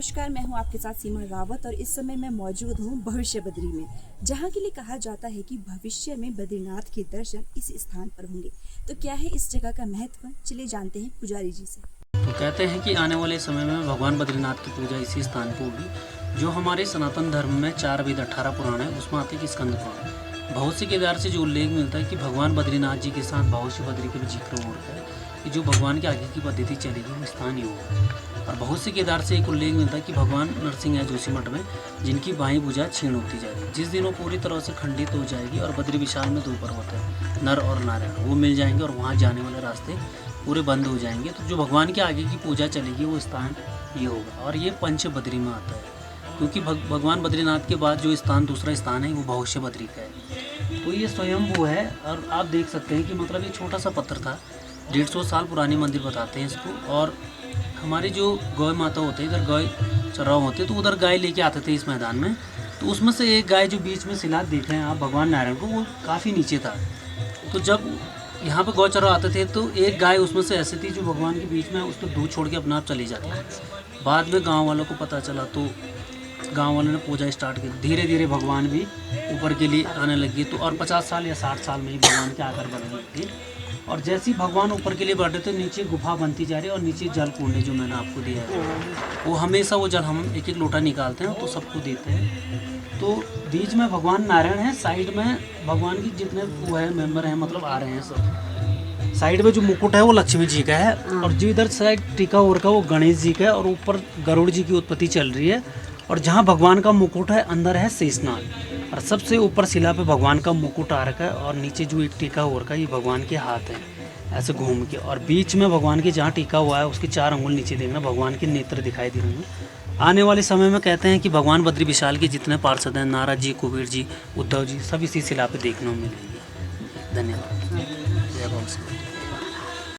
नमस्कार, मैं हूं आपके साथ सीमा रावत और इस समय मैं मौजूद हूं भविष्य बद्री में, जहां के लिए कहा जाता है कि भविष्य में बद्रीनाथ के दर्शन इस स्थान पर होंगे। तो क्या है इस जगह का महत्व, चलिए जानते हैं पुजारी जी से। तो कहते हैं कि आने वाले समय में भगवान बद्रीनाथ की पूजा इसी स्थान पर होगी। जो हमारे सनातन धर्म में 4 वेद 18 पुराण है, उसमें आते हैं स्कंद पुराण। भविष्य के आधार से जो उल्लेख मिलता है कि भगवान बद्रीनाथ जी के साथ भविष्य बद्री का भी जिक्र होता है कि जो भगवान के आगे की पद्धति चलेगी वो स्थान ही होगा। और भविष्य के आधार से एक उल्लेख मिलता है कि भगवान नरसिंह है जोशीमठ में, जिनकी बाईं भुजा क्षीण होती जा रही है। जिस दिन वो पूरी तरह से खंडित हो जाएगी और बद्री विशाल में 2 पर्वत है, नर और नारायण, वो मिल जाएंगे और वहाँ जाने वाले रास्ते पूरे बंद हो जाएंगे। तो जो भगवान के आगे की पूजा चलेगी वो स्थान ये होगा और ये पंच बद्री में आता है, क्योंकि भगवान बद्रीनाथ के बाद जो स्थान दूसरा स्थान है वो भविष्य बद्री का है। तो ये स्वयंभू है और आप देख सकते हैं कि मतलब ये छोटा सा पत्थर था, 150 साल पुरानी मंदिर बताते हैं इसको। और हमारे जो गौ माता होते हैं, इधर गाय चराव होते तो उधर गाय लेके आते थे इस मैदान में। तो उसमें से एक गाय जो बीच में शिला देख रहे हैं आप भगवान नारायण को, वो काफ़ी नीचे था। तो जब यहाँ पे गौ चराव आते थे तो एक गाय उसमें से ऐसी थी जो भगवान के बीच में उसको दूध छोड़ के अपना आप चली जाती है। बाद में गांव वालों को पता चला तो गांव वालों ने पूजा स्टार्ट की। धीरे धीरे भगवान भी ऊपर के लिए आने लगे। तो और 50 साल या 60 साल में ही भगवान के आकार बढ़ने लगे। और जैसे ही भगवान ऊपर के लिए बढ़े तो नीचे गुफा बनती जा रही है और नीचे जल कुंड है जो मैंने आपको दिया है, वो हमेशा वो जल हम एक एक लोटा निकालते हैं तो सबको देते हैं। तो बीच में भगवान नारायण है, साइड में भगवान की जितने वो है मेंबर हैं, मतलब आ रहे हैं सब। साइड में जो मुकुट है वो लक्ष्मी जी का है और जो इधर साइड टीका और का वो गणेश जी का है और ऊपर गरुड़ जी की उत्पत्ति चल रही है। और जहाँ भगवान का मुकुट है अंदर है शेषनाग और सबसे ऊपर शिला पे भगवान का मुकुट आ रखा है और नीचे जो एक टीका हो रखा है ये भगवान के हाथ है ऐसे घूम के। और बीच में भगवान के जहाँ टीका हुआ है उसके 4 अंगुल नीचे देखना भगवान के नेत्र दिखाई दे रहे हैं। आने वाले समय में कहते हैं कि भगवान बद्री विशाल के जितने पार्षद हैं, नारद जी, कुबेर जी, उद्धव जी, सब इसी शिला पे देखने को मिलेंगे। धन्यवाद। जय भगवान।